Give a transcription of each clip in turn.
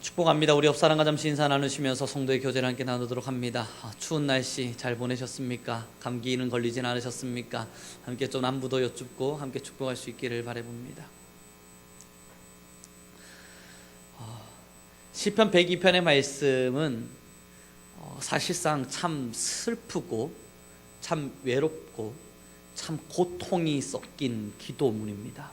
축복합니다. 우리 옆사람과 잠시 인사 나누시면서 성도의 교제를 함께 나누도록 합니다. 추운 날씨 잘 보내셨습니까? 감기는 걸리진 않으셨습니까? 함께 좀 안부도 여쭙고 함께 축복할 수 있기를 바라봅니다. 시편 102편의 말씀은 사실상 참 슬프고 참 외롭고 참 고통이 섞인 기도문입니다.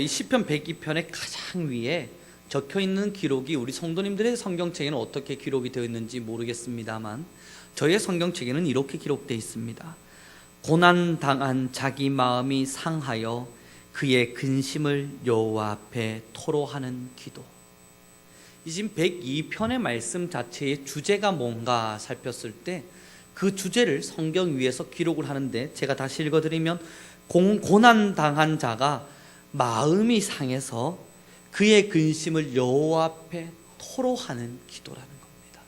이 시편 102편의 가장 위에 적혀있는 기록이 우리 성도님들의 성경책에는 어떻게 기록이 되어 있는지 모르겠습니다만 저의 성경책에는 이렇게 기록되어 있습니다. 고난당한 자기 마음이 상하여 그의 근심을 여호와 앞에 토로하는 기도. 이 지금 102편의 말씀 자체의 주제가 뭔가 살폈을 때 그 주제를 성경 위에서 기록을 하는데, 제가 다시 읽어드리면 고난당한 자가 마음이 상해서 그의 근심을 여호와 앞에 토로하는 기도라는 겁니다.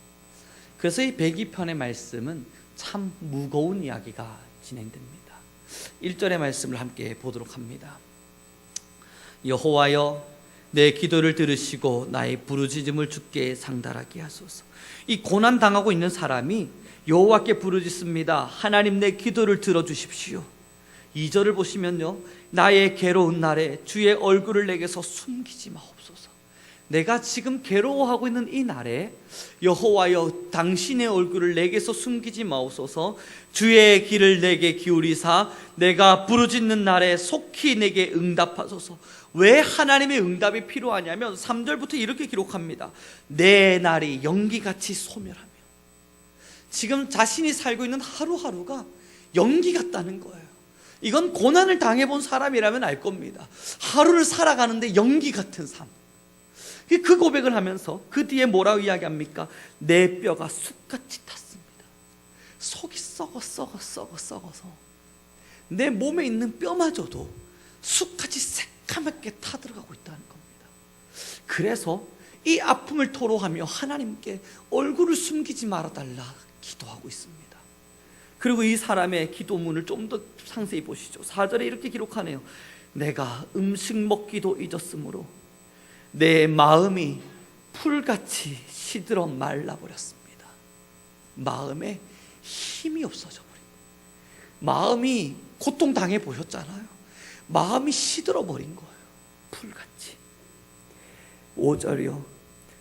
그래서 이 102편의 말씀은 참 무거운 이야기가 진행됩니다. 1절의 말씀을 함께 보도록 합니다. 여호와여, 내 기도를 들으시고 나의 부르짖음을 주께 상달하게 하소서. 이 고난당하고 있는 사람이 여호와께 부르짖습니다. 하나님, 내 기도를 들어주십시오. 2절을 보시면요, 나의 괴로운 날에 주의 얼굴을 내게서 숨기지 마옵소서. 내가 지금 괴로워하고 있는 이 날에 여호와여, 당신의 얼굴을 내게서 숨기지 마옵소서. 주의 귀를 내게 기울이사 내가 부르짖는 날에 속히 내게 응답하소서. 왜 하나님의 응답이 필요하냐면 3절부터 이렇게 기록합니다. 내 날이 연기같이 소멸하며. 지금 자신이 살고 있는 하루하루가 연기 같다는 거예요. 이건 고난을 당해본 사람이라면 알 겁니다. 하루를 살아가는데 연기 같은 삶. 그 고백을 하면서 그 뒤에 뭐라고 이야기합니까? 내 뼈가 쑥같이 탔습니다. 속이 썩어서 내 몸에 있는 뼈마저도 쑥같이 새까맣게 타들어가고 있다는 겁니다. 그래서 이 아픔을 토로하며 하나님께 얼굴을 숨기지 말아달라 기도하고 있습니다. 그리고 이 사람의 기도문을 좀 더 상세히 보시죠. 4절에 이렇게 기록하네요. 내가 음식 먹기도 잊었으므로 내 마음이 풀같이 시들어 말라버렸습니다. 마음에 힘이 없어져 버린 거예요. 마음이 고통당해 보셨잖아요. 마음이 시들어 버린 거예요. 풀같이. 5절이요.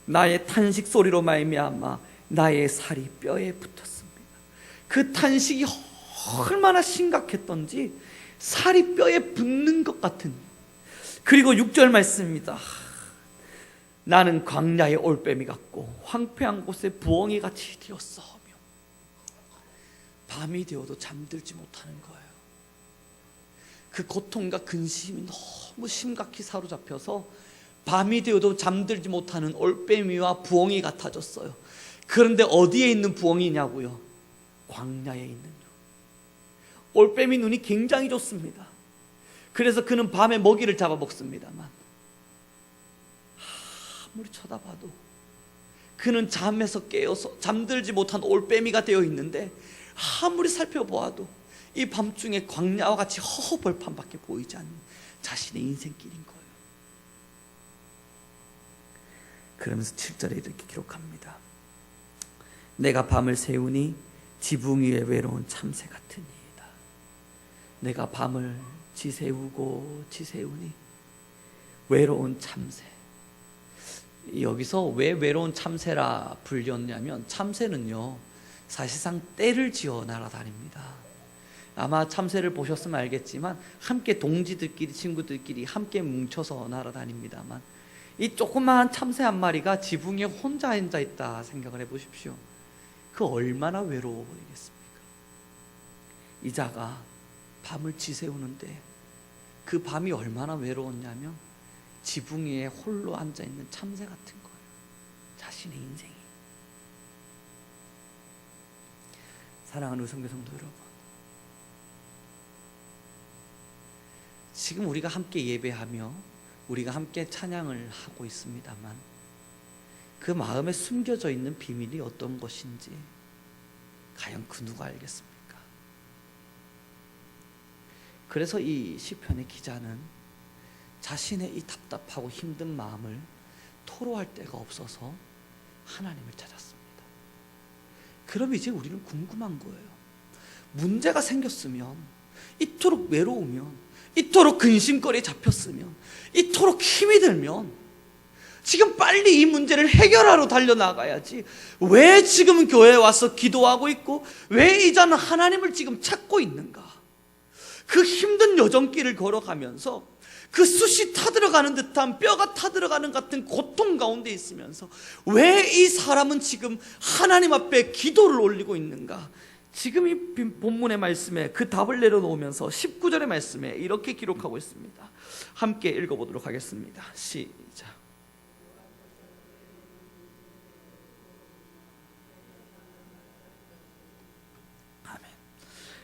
나의 탄식 소리로 말미암아 나의 살이 뼈에 붙었습니다. 그 탄식이 얼마나 심각했던지 살이 뼈에 붙는 것 같은. 그리고 6절 말씀입니다. 나는 광야의 올빼미 같고 황폐한 곳에 부엉이 같이 되었사오며. 밤이 되어도 잠들지 못하는 거예요. 그 고통과 근심이 너무 심각히 사로잡혀서 밤이 되어도 잠들지 못하는 올빼미와 부엉이 같아졌어요. 그런데 어디에 있는 부엉이냐고요? 광야에 있는 눈. 올빼미 눈이 굉장히 좋습니다. 그래서 그는 밤에 먹이를 잡아 먹습니다만 아무리 쳐다봐도 그는 잠에서 깨어서 잠들지 못한 올빼미가 되어 있는데, 아무리 살펴보아도 이 밤중에 광야와 같이 허허벌판밖에 보이지 않는 자신의 인생길인 거예요. 그러면서 7절에 이렇게 기록합니다. 내가 밤을 새우니 지붕 위에 외로운 참새 같으니이다. 내가 밤을 지새우고 지새우니 외로운 참새. 여기서 왜 외로운 참새라 불렸냐면, 참새는요 사실상 떼를 지어 날아다닙니다. 아마 참새를 보셨으면 알겠지만 함께 동지들끼리, 친구들끼리 함께 뭉쳐서 날아다닙니다만, 이 조그마한 참새 한 마리가 지붕 위에 혼자 앉아 있다 생각을 해보십시오. 그 얼마나 외로워 보이겠습니까? 이 자가 밤을 지새우는데 그 밤이 얼마나 외로웠냐면 지붕 위에 홀로 앉아있는 참새 같은 거예요. 자신의 인생이. 사랑하는 성도 여러분, 지금 우리가 함께 예배하며 우리가 함께 찬양을 하고 있습니다만 그 마음에 숨겨져 있는 비밀이 어떤 것인지 과연 그 누가 알겠습니까? 그래서 이 시편의 기자는 자신의 이 답답하고 힘든 마음을 토로할 데가 없어서 하나님을 찾았습니다. 그럼 이제 우리는 궁금한 거예요. 문제가 생겼으면, 이토록 외로우면, 이토록 근심거리에 잡혔으면, 이토록 힘이 들면 지금 빨리 이 문제를 해결하러 달려나가야지. 왜 지금 교회에 와서 기도하고 있고 왜 이제는 하나님을 지금 찾고 있는가? 그 힘든 여정길을 걸어가면서 그 숯이 타들어가는 듯한, 뼈가 타들어가는 같은 고통 가운데 있으면서 왜 이 사람은 지금 하나님 앞에 기도를 올리고 있는가? 지금 이 본문의 말씀에 그 답을 내려놓으면서 19절의 말씀에 이렇게 기록하고 있습니다. 함께 읽어보도록 하겠습니다. 시작.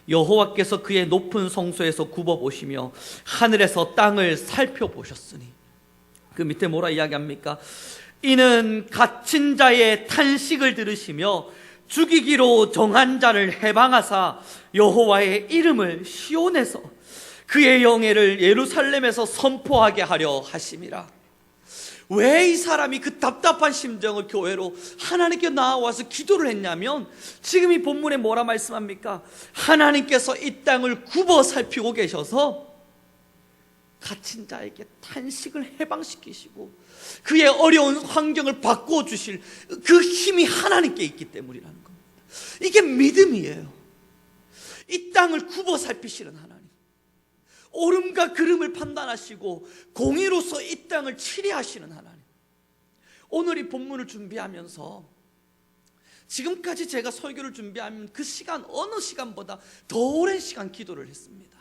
여호와께서 그의 높은 성소에서 굽어보시며 하늘에서 땅을 살펴보셨으니, 그 밑에 뭐라 이야기합니까? 이는 갇힌 자의 탄식을 들으시며 죽이기로 정한 자를 해방하사 여호와의 이름을 시온에서 그의 영예를 예루살렘에서 선포하게 하려 하심이라. 왜 이 사람이 그 답답한 심정을 교회로 하나님께 나와서 기도를 했냐면, 지금 이 본문에 뭐라 말씀합니까? 하나님께서 이 땅을 굽어 살피고 계셔서 갇힌 자에게 탄식을 해방시키시고 그의 어려운 환경을 바꾸어 주실 그 힘이 하나님께 있기 때문이라는 겁니다. 이게 믿음이에요. 이 땅을 굽어 살피시는 하나님, 옳음과 그름을 판단하시고 공의로서 이 땅을 치리하시는 하나님. 오늘 이 본문을 준비하면서 지금까지 제가 설교를 준비하면 그 시간, 어느 시간보다 더 오랜 시간 기도를 했습니다.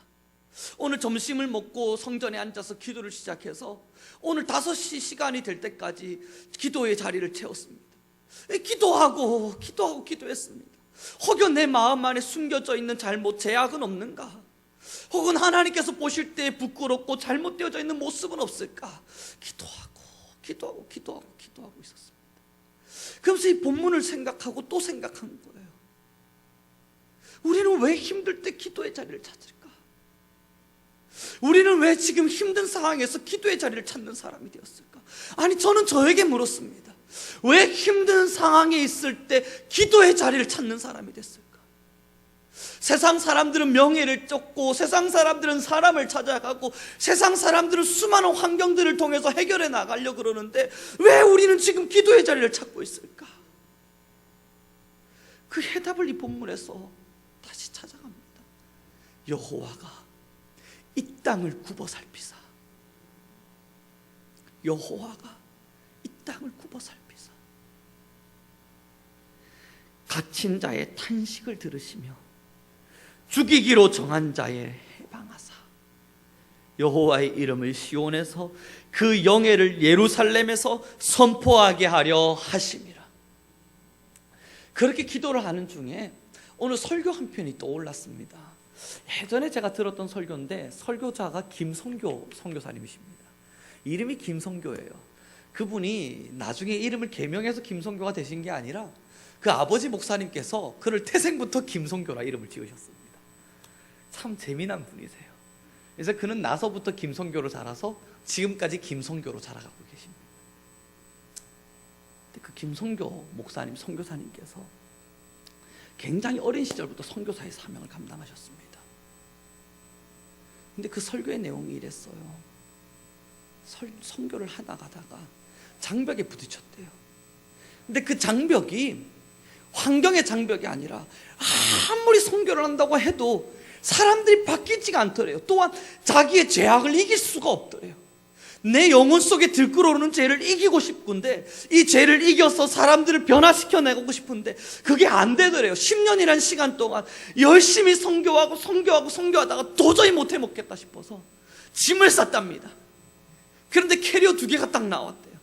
오늘 점심을 먹고 성전에 앉아서 기도를 시작해서 오늘 5시 시간이 될 때까지 기도의 자리를 채웠습니다. 기도하고 기도했습니다. 혹여 내 마음 안에 숨겨져 있는 잘못, 죄악은 없는가? 혹은 하나님께서 보실 때 부끄럽고 잘못되어져 있는 모습은 없을까? 기도하고 있었습니다. 그러면서 이 본문을 생각하고 또 생각한 거예요. 우리는 왜 힘들 때 기도의 자리를 찾을까? 우리는 왜 지금 힘든 상황에서 기도의 자리를 찾는 사람이 되었을까? 아니, 저는 저에게 물었습니다. 왜 힘든 상황에 있을 때 기도의 자리를 찾는 사람이 됐을까? 세상 사람들은 명예를 쫓고, 세상 사람들은 사람을 찾아가고, 세상 사람들은 수많은 환경들을 통해서 해결해 나가려고 그러는데 왜 우리는 지금 기도의 자리를 찾고 있을까? 그 해답을 이 본문에서 다시 찾아갑니다. 여호와가 이 땅을 굽어 살피사, 여호와가 이 땅을 굽어 살피사 갇힌 자의 탄식을 들으시며 죽이기로 정한 자의 해방하사 여호와의 이름을 시온에서 그 영예를 예루살렘에서 선포하게 하려 하심이라. 그렇게 기도를 하는 중에 오늘 설교 한 편이 떠올랐습니다. 예전에 제가 들었던 설교인데, 설교자가 김성교 선교사님이십니다. 이름이 김성교예요. 그분이 나중에 이름을 개명해서 김성교가 되신 게 아니라 그 아버지 목사님께서 그를 태생부터 김성교라 이름을 지으셨습니다. 참 재미난 분이세요. 그래서 그는 나서부터 김성교로 자라서 지금까지 김성교로 자라가고 계십니다. 근데 그 김성교 목사님, 선교사님께서 굉장히 어린 시절부터 선교사의 사명을 감당하셨습니다. 근데 그 설교의 내용이 이랬어요. 선교를 하다가 장벽에 부딪혔대요. 근데 그 장벽이 환경의 장벽이 아니라 아무리 선교를 한다고 해도 사람들이 바뀌지가 않더래요. 또한 자기의 죄악을 이길 수가 없더래요. 내 영혼 속에 들끓어오르는 죄를 이기고 싶은데, 이 죄를 이겨서 사람들을 변화시켜내고 싶은데 그게 안 되더래요. 10년이라는 시간 동안 열심히 선교하다가 도저히 못해 먹겠다 싶어서 짐을 쌌답니다. 그런데 캐리어 2개가 딱 나왔대요.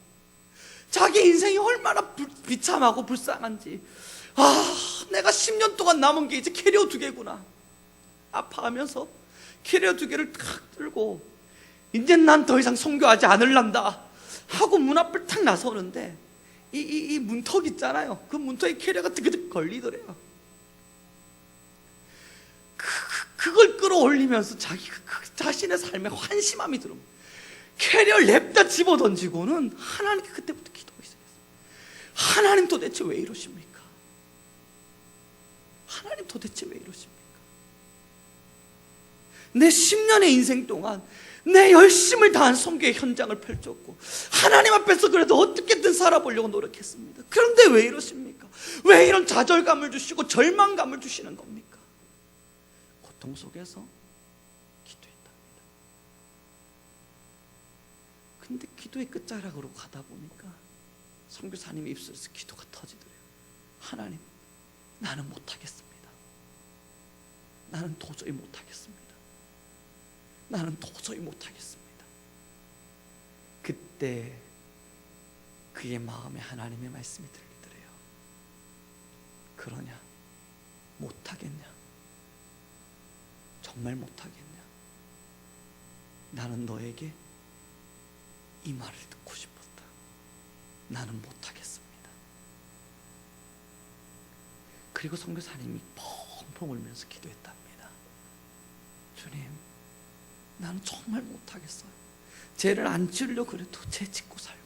자기 인생이 얼마나 비참하고 불쌍한지, 내가 10년 동안 남은 게 이제 캐리어 2개구나 아파하면서 캐리어 2개를 탁 들고 이제 난 더 이상 선교하지 않을란다 하고 문 앞을 탁 나서는데 이 문턱 있잖아요. 그 문턱에 캐리어가 뜨그득 걸리더래요. 그걸 끌어올리면서 자신의 삶에 환심함이 들어옵니다. 캐리어를 냅다 집어던지고는 하나님께 그때부터 하나님 도대체 왜 이러십니까? 하나님 도대체 왜 이러십니까? 내 10년의 인생 동안 내 열심을 다한 선교의 현장을 펼쳤고 하나님 앞에서 그래도 어떻게든 살아보려고 노력했습니다. 그런데 왜 이러십니까? 왜 이런 좌절감을 주시고 절망감을 주시는 겁니까? 고통 속에서 기도했답니다. 근데 기도의 끝자락으로 가다 보니까 선교사님의 입술에서 기도가 터지더래요. 하나님, 나는 못하겠습니다. 나는 도저히 못하겠습니다. 나는 도저히 못하겠습니다. 그때 그의 마음에 하나님의 말씀이 들리더래요. 그러냐? 못하겠냐? 정말 못하겠냐? 나는 너에게 이 말을 듣고 싶었다. 나는 못하겠습니다. 그리고 선교사님이 펑펑 울면서 기도했답니다. 주님, 나는 정말 못하겠어요. 죄를 안 지으려고 그래도 죄 짓고 살고,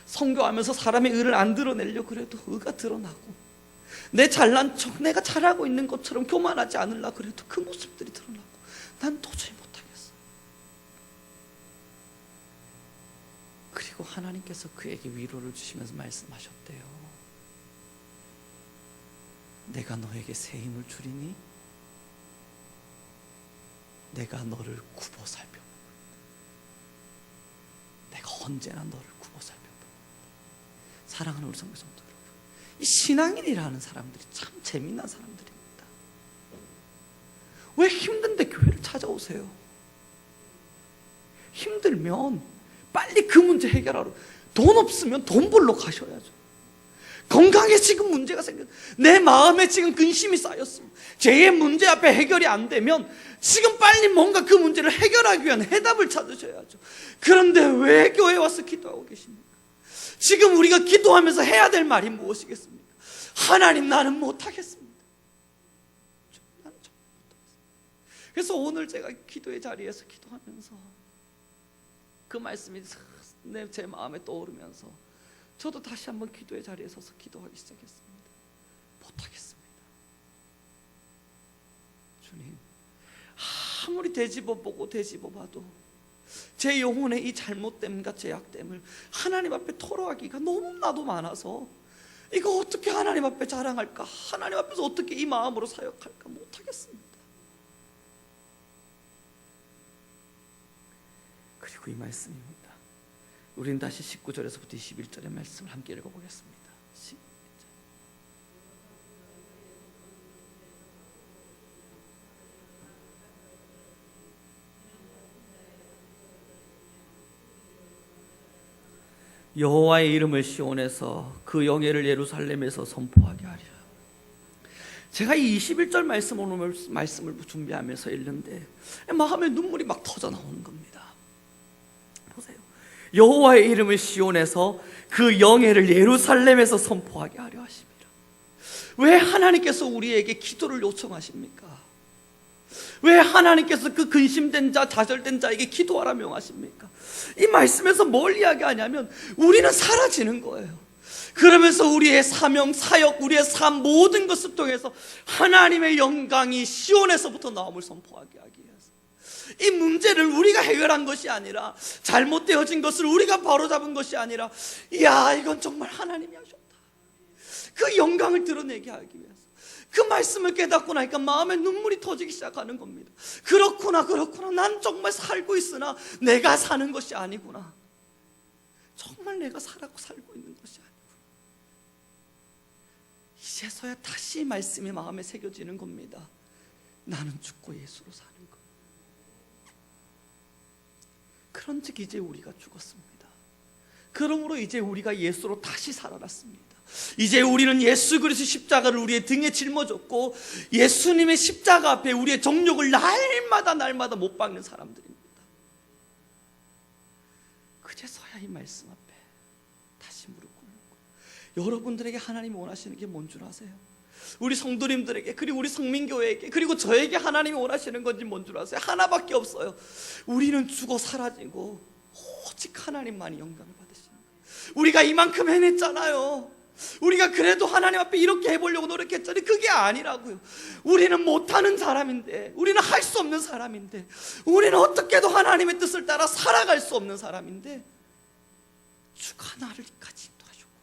선교하면서 사람의 의를 안 드러내려고 그래도 의가 드러나고, 내 잘난 척, 내가 잘하고 있는 것처럼 교만하지 않으려고 그래도 그 모습들이 드러나고, 난 도저히 못하겠어. 그리고 하나님께서 그에게 위로를 주시면서 말씀하셨대요. 내가 너에게 새 힘을 주리니 내가 너를 굽어 살펴보고 내가 언제나 너를 굽어 살펴보고. 사랑하는 우리 성도 여러분, 이 신앙인이라는 사람들이 참 재미난 사람들입니다. 왜 힘든데 교회를 찾아오세요? 힘들면 빨리 그 문제 해결하러, 돈 없으면 돈 벌러 가셔야죠. 건강에 지금 문제가 생겼, 내 마음에 지금 근심이 쌓였습니다. 죄의 문제 앞에 해결이 안 되면 지금 빨리 뭔가 그 문제를 해결하기 위한 해답을 찾으셔야죠. 그런데 왜 교회에 와서 기도하고 계십니까? 지금 우리가 기도하면서 해야 될 말이 무엇이겠습니까? 하나님, 나는 못하겠습니다. 나는 정말 못하겠습니다. 그래서 오늘 제가 기도의 자리에서 기도하면서 그 말씀이 제 마음에 떠오르면서 저도 다시 한번 기도의 자리에 서서 기도하기 시작했습니다. 못하겠습니다. 주님, 아무리 되짚어보고 되짚어봐도 제 영혼의 이 잘못됨과 죄악됨을 하나님 앞에 토로하기가 너무나도 많아서 이거 어떻게 하나님 앞에 자랑할까? 하나님 앞에서 어떻게 이 마음으로 사역할까? 못하겠습니다. 그리고 이 말씀입니다. 우리는 다시 19절에서부터 21절의 말씀을 함께 읽어보겠습니다. 여호와의 이름을 시온에서 그 영예를 예루살렘에서 선포하게 하리라. 제가 이 21절 말씀을 준비하면서 읽는데 마음에 눈물이 막 터져 나오는 겁니다. 보세요. 여호와의 이름을 시온에서 그 영예를 예루살렘에서 선포하게 하려 하십니다. 왜 하나님께서 우리에게 기도를 요청하십니까? 왜 하나님께서 그 근심된 자, 좌절된 자에게 기도하라 명하십니까? 이 말씀에서 뭘 이야기하냐면 우리는 사라지는 거예요. 그러면서 우리의 사명, 사역, 우리의 삶 모든 것을 통해서 하나님의 영광이 시온에서부터 나옴을 선포하게 하기 위해서, 이 문제를 우리가 해결한 것이 아니라, 잘못되어진 것을 우리가 바로잡은 것이 아니라, 이야, 이건 정말 하나님이 하셨다, 그 영광을 드러내게 하기 위해서 그 말씀을 깨닫고 나니까 마음에 눈물이 터지기 시작하는 겁니다. 그렇구나, 난 정말 살고 있으나 내가 사는 것이 아니구나. 정말 내가 살고 있는 것이 아니구나. 이제서야 다시 말씀이 마음에 새겨지는 겁니다. 나는 죽고 예수로 사는 것. 그런즉 이제 우리가 죽었습니다. 그러므로 이제 우리가 예수로 다시 살아났습니다. 이제 우리는 예수 그리스도 십자가를 우리의 등에 짊어졌고 예수님의 십자가 앞에 우리의 정욕을 날마다 못 박는 사람들입니다. 그제서야 이 말씀 앞에 다시 무릎 꿇는 거예요. 여러분들에게 하나님이 원하시는 게 뭔 줄 아세요? 우리 성도님들에게, 그리고 우리 성민교회에게, 그리고 저에게 하나님이 원하시는 건지 뭔 줄 아세요? 하나밖에 없어요. 우리는 죽어 사라지고 오직 하나님만이 영광을 받으시는 거예요. 우리가 이만큼 해냈잖아요. 우리가 그래도 하나님 앞에 이렇게 해보려고 노력했더니 그게 아니라고요. 우리는 못하는 사람인데, 우리는 할 수 없는 사람인데, 우리는 어떻게도 하나님의 뜻을 따라 살아갈 수 없는 사람인데, 주가 나를 이까지 인도하셨구나.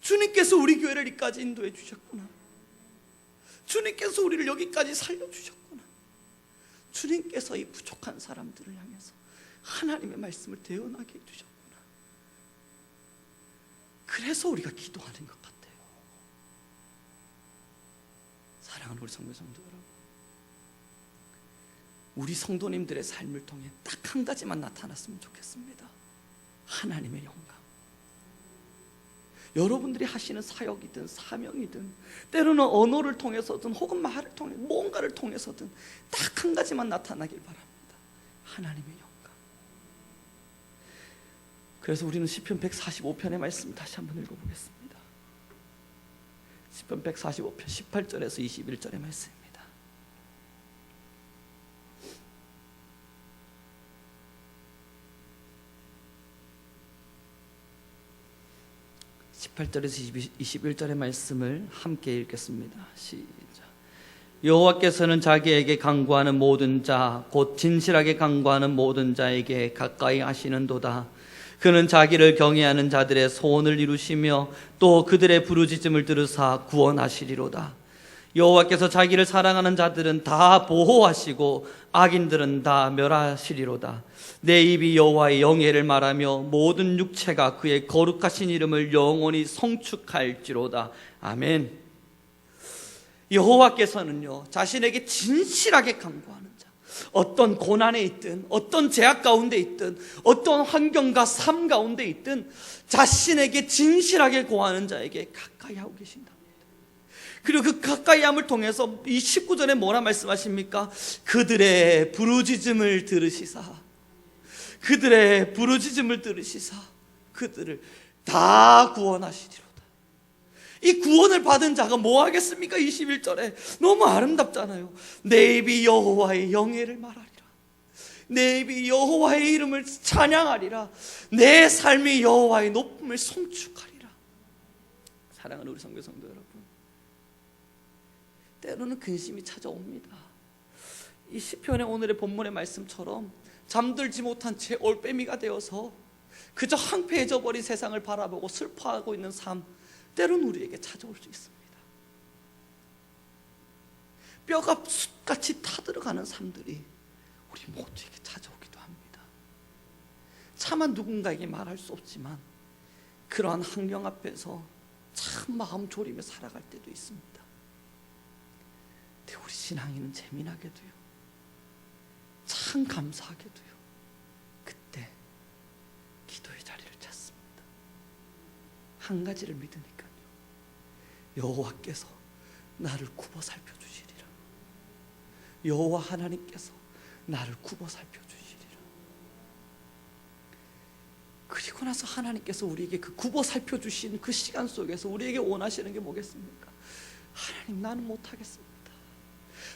주님께서 우리 교회를 이까지 인도해 주셨구나. 주님께서 우리를 여기까지 살려주셨구나. 주님께서 이 부족한 사람들을 향해서 하나님의 말씀을 대언하게 해주셨구나. 그래서 우리가 기도하는 것 같아요. 사랑하는 우리 성도 여러분, 우리 성도님들의 삶을 통해 딱 한 가지만 나타났으면 좋겠습니다. 하나님의 영광. 여러분들이 하시는 사역이든 사명이든, 때로는 언어를 통해서든 혹은 말을 통해 뭔가를 통해서든 딱 한 가지만 나타나길 바랍니다. 하나님의 영광. 그래서 우리는 시편 145편의 말씀 다시 한번 읽어보겠습니다. 시편 145편 18절에서 21절의 말씀입니다. 18절에서 21절의 말씀을 함께 읽겠습니다. 시작. 여호와께서는 자기에게 간구하는 모든 자, 곧 진실하게 간구하는 모든 자에게 가까이 하시는도다. 그는 자기를 경외하는 자들의 소원을 이루시며 또 그들의 부르짖음을 들으사 구원하시리로다. 여호와께서 자기를 사랑하는 자들은 다 보호하시고 악인들은 다 멸하시리로다. 내 입이 여호와의 영예를 말하며 모든 육체가 그의 거룩하신 이름을 영원히 성축할지로다. 아멘. 여호와께서는요, 자신에게 진실하게 간구하는 자, 어떤 고난에 있든 어떤 제약 가운데 있든 어떤 환경과 삶 가운데 있든 자신에게 진실하게 구하는 자에게 가까이 하고 계신다. 그리고 그 가까이함을 통해서 이 19절에 뭐라 말씀하십니까? 그들의 부르짖음을 들으시사, 그들의 부르짖음을 들으시사 그들을 다 구원하시리로다. 이 구원을 받은 자가 뭐 하겠습니까? 21절에 너무 아름답잖아요. 내 입이 여호와의 영예를 말하리라. 내 입이 여호와의 이름을 찬양하리라. 내 삶이 여호와의 높음을 송축하리라. 사랑하는 우리 성도 여러분, 때로는 근심이 찾아옵니다. 이 시편의 오늘의 본문의 말씀처럼 잠들지 못한 제 올빼미가 되어서 그저 황폐해져 버린 세상을 바라보고 슬퍼하고 있는 삶, 때로는 우리에게 찾아올 수 있습니다. 뼈가 숯같이 타들어가는 삶들이 우리 모두에게 찾아오기도 합니다. 차마 누군가에게 말할 수 없지만 그러한 환경 앞에서 참 마음 졸이며 살아갈 때도 있습니다. 우리 신앙인은 재미나게도요, 참 감사하게도요, 그때 기도의 자리를 찾습니다. 한 가지를 믿으니까요, 여호와께서 나를 굽어 살펴주시리라. 여호와 하나님께서 나를 굽어 살펴주시리라. 그리고 나서 하나님께서 우리에게 그 굽어 살펴주신 그 시간 속에서 우리에게 원하시는 게 뭐겠습니까? 하나님, 나는 못하겠습니다.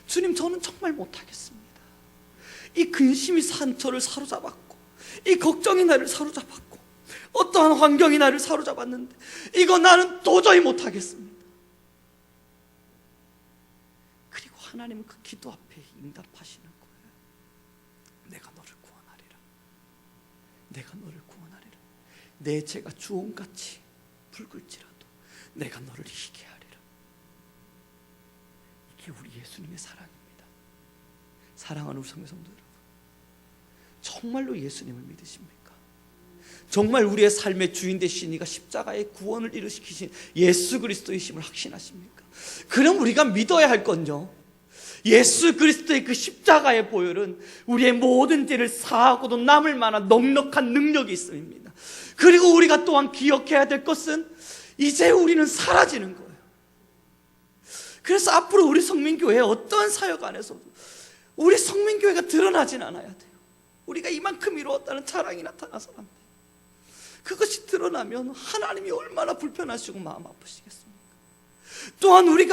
주님, 저는 정말 못하겠습니다. 이 근심이 저를 사로잡았고, 이 걱정이 나를 사로잡았고, 어떠한 환경이 나를 사로잡았는데 이거 나는 도저히 못하겠습니다. 그리고 하나님은 그 기도 앞에 응답하시는 거예요. 내가 너를 구원하리라. 내가 너를 구원하리라. 내 죄가 주홍같이 붉을지라도 내가 너를 이기게 하리라. 이게 우리 예수님의 사랑입니다. 사랑하는 우리 성도 여러분, 정말로 예수님을 믿으십니까? 정말 우리의 삶의 주인 되신 이가 십자가의 구원을 이루시키신 예수 그리스도이심을 확신하십니까? 그럼 우리가 믿어야 할 건요, 예수 그리스도의 그 십자가의 보혈은 우리의 모든 죄를 사하고도 남을 만한 넉넉한 능력이 있습니다. 그리고 우리가 또한 기억해야 될 것은 이제 우리는 사라지는 거예요. 그래서 앞으로 우리 성민교회의 어떠한 사역 안에서도 우리 성민교회가 드러나진 않아야 돼요. 우리가 이만큼 이루었다는 자랑이 나타나서는 안 돼요. 그것이 드러나면 하나님이 얼마나 불편하시고 마음 아프시겠습니까? 또한 우리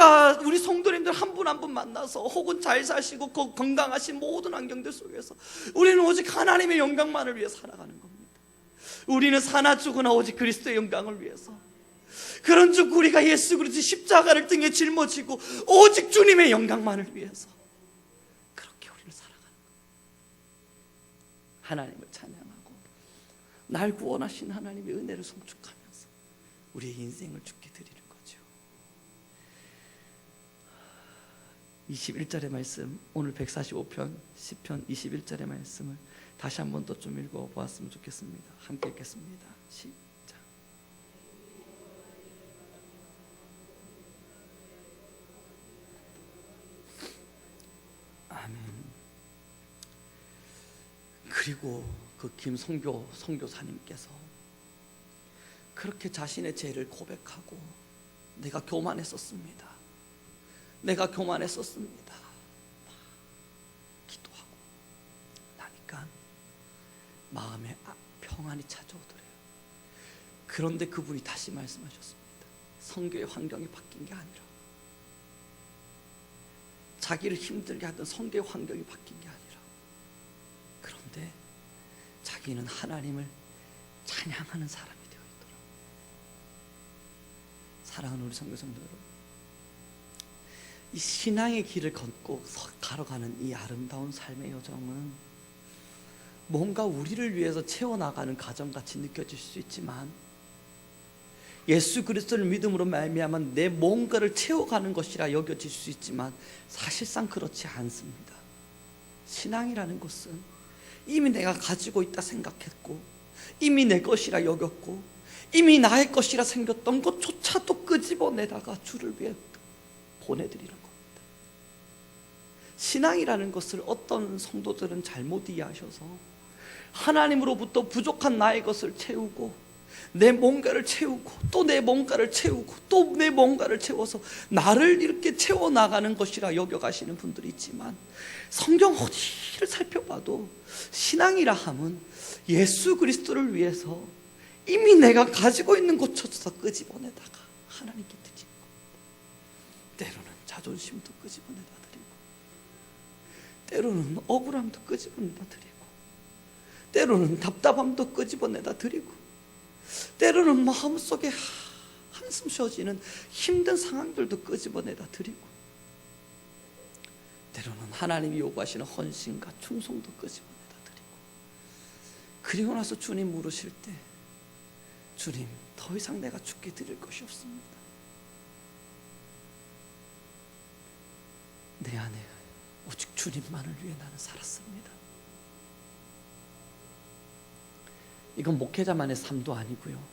성도님들 한 분 한 분 만나서 혹은 잘 사시고 건강하신 모든 환경들 속에서 우리는 오직 하나님의 영광만을 위해 살아가는 겁니다. 우리는 사나 죽으나 오직 그리스도의 영광을 위해서, 그런즉 우리가 예수 그리스도 십자가를 등에 짊어지고 오직 주님의 영광만을 위해서 그렇게 우리를 살아가는 거예요. 하나님을 찬양하고 날 구원하신 하나님의 은혜를 송축하면서 우리의 인생을 주께 드리는 거죠. 21절의 말씀, 오늘 145편 시편 21절의 말씀을 다시 한 번 더 좀 읽어보았으면 좋겠습니다. 함께 읽겠습니다. 시작. 아멘. 그리고 그 김성교 선교사님께서 그렇게 자신의 죄를 고백하고 내가 교만했었습니다. 내가 교만했었습니다. 기도하고 나니까 마음에 평안이 찾아오더래요. 그런데 그분이 다시 말씀하셨습니다. 선교의 환경이 바뀐 게 아니라, 자기를 힘들게 하던 선교의 환경이 바뀐 게 아니라, 그런데 자기는 하나님을 찬양하는 사람이 되어 있더라고요. 사랑하는 우리 선교성도 여러분, 이 신앙의 길을 걷고 걸어가는 이 아름다운 삶의 여정은 뭔가 우리를 위해서 채워나가는 과정같이 느껴질 수 있지만, 예수 그리스도를 믿음으로 말미암아 내 뭔가를 채워가는 것이라 여겨질 수 있지만 사실상 그렇지 않습니다. 신앙이라는 것은 이미 내가 가지고 있다 생각했고, 이미 내 것이라 여겼고, 이미 나의 것이라 생겼던 것조차도 끄집어내다가 주를 위해 보내드리는 겁니다. 신앙이라는 것을 어떤 성도들은 잘못 이해하셔서 하나님으로부터 부족한 나의 것을 채우고, 내 뭔가를 채우고 또 내 뭔가를 채우고 또 내 뭔가를 채워서 나를 이렇게 채워나가는 것이라 여겨가시는 분들이 있지만, 성경 어디를 살펴봐도 신앙이라 함은 예수 그리스도를 위해서 이미 내가 가지고 있는 것조차 끄집어내다가 하나님께 드리고, 때로는 자존심도 끄집어내다 드리고, 때로는 억울함도 끄집어내다 드리고, 때로는 답답함도 끄집어내다 드리고, 때로는 마음속에 한숨 쉬어지는 힘든 상황들도 끄집어내다 드리고, 때로는 하나님이 요구하시는 헌신과 충성도 끄집어내다 드리고, 그리고 나서 주님 물으실 때, 주님, 더 이상 내가 주께 드릴 것이 없습니다. 내 안에 오직 주님만을 위해 나는 살았습니다. 이건 목회자만의 삶도 아니고요,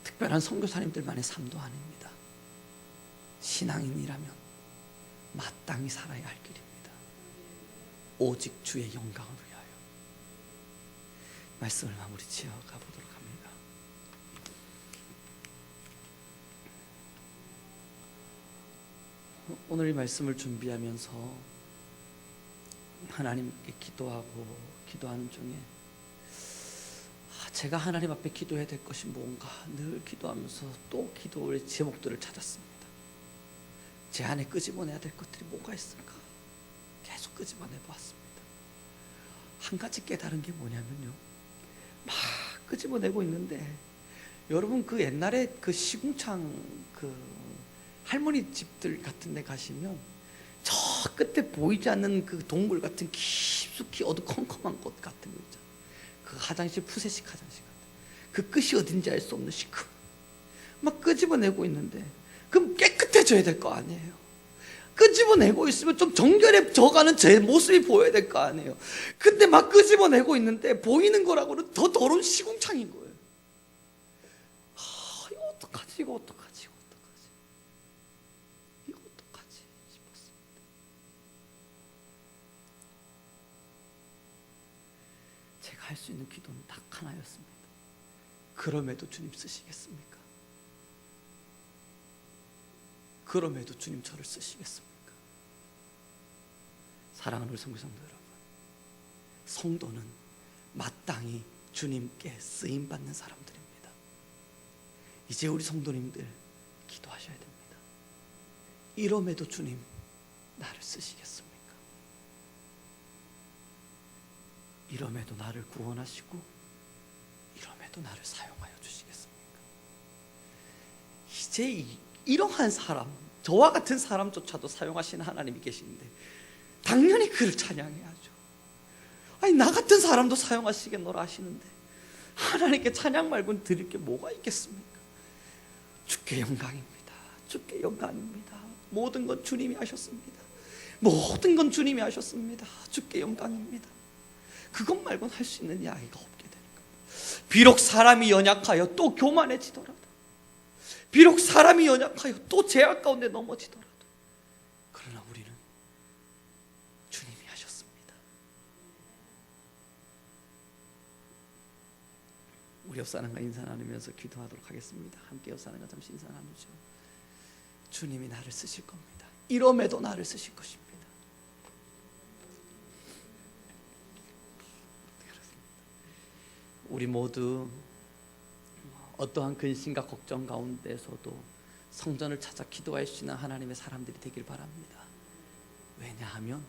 특별한 선교사님들만의 삶도 아닙니다. 신앙인이라면 마땅히 살아야 할 길입니다. 오직 주의 영광을 위하여. 말씀을 마무리 지어 가보도록 합니다. 오늘 이 말씀을 준비하면서 하나님께 기도하는 중에 제가 하나님 앞에 기도해야 될 것이 뭔가 늘 기도하면서 또 기도의 제목들을 찾았습니다. 제 안에 끄집어내야 될 것들이 뭐가 있을까 계속 끄집어내 보았습니다. 한 가지 깨달은 게 뭐냐면요, 막 끄집어내고 있는데, 여러분 그 옛날에 그 시궁창 그 할머니 집들 같은 데 가시면 저 끝에 보이지 않는 그 동굴 같은 깊숙이 어두컴컴한 곳 같은 거 있잖아요. 그 화장실, 푸세식 화장실 같은, 그 끝이 어딘지 알 수 없는 시큼 막 끄집어내고 있는데, 그럼 깨끗해져야 될 거 아니에요. 끄집어내고 있으면 좀 정결해져가는 제 모습이 보여야 될 거 아니에요. 근데 막 끄집어내고 있는데 보이는 거라고는 더 더러운 시궁창인 거예요. 이거 어떡하지, 이거 어떡하지, 이거 어떡하지 싶었습니다. 제가 할 수 있는 기도는 딱 하나였습니다. 그럼에도 주님 쓰시겠습니까? 그럼에도 주님 저를 쓰시겠습니까? 사랑하는 우리 성도님들 여러분, 성도는 마땅히 주님께 쓰임받는 사람들입니다. 이제 우리 성도님들 기도하셔야 됩니다. 이럼에도 주님 나를 쓰시겠습니까? 이럼에도 나를 구원하시고 이럼에도 나를 사용하여 주시겠습니까? 이러한 사람, 저와 같은 사람조차도 사용하시는 하나님이 계신데 당연히 그를 찬양해야죠. 아니, 나 같은 사람도 사용하시겠노라 하시는데 하나님께 찬양 말고는 드릴 게 뭐가 있겠습니까? 주께 영광입니다. 주께 영광입니다. 모든 건 주님이 하셨습니다. 모든 건 주님이 하셨습니다. 주께 영광입니다. 그것 말고는 할 수 있는 이야기가 없게 되는 겁니다. 비록 사람이 연약하여 또 교만해지더라도, 비록 사람이 연약하여 또 죄악 가운데 넘어지더라도, 그러나 우리는 주님이 하셨습니다. 우리 옆 사람과 인사 나누면서 기도하도록 하겠습니다. 함께 옆 사람과 잠시 인사 나누죠. 주님이 나를 쓰실 겁니다. 이럼에도 나를 쓰실 것입니다. 우리 모두 어떠한 근심과 걱정 가운데서도 성전을 찾아 기도할 수 있는 하나님의 사람들이 되길 바랍니다. 왜냐하면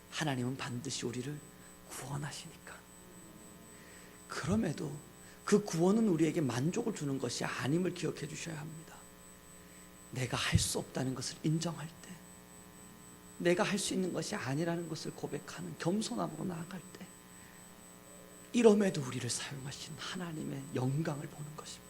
하나님은 반드시 우리를 구원하시니까. 그럼에도 그 구원은 우리에게 만족을 주는 것이 아님을 기억해 주셔야 합니다. 내가 할 수 없다는 것을 인정할 때, 내가 할 수 있는 것이 아니라는 것을 고백하는 겸손함으로 나아갈 때, 이럼에도 우리를 사용하신 하나님의 영광을 보는 것입니다.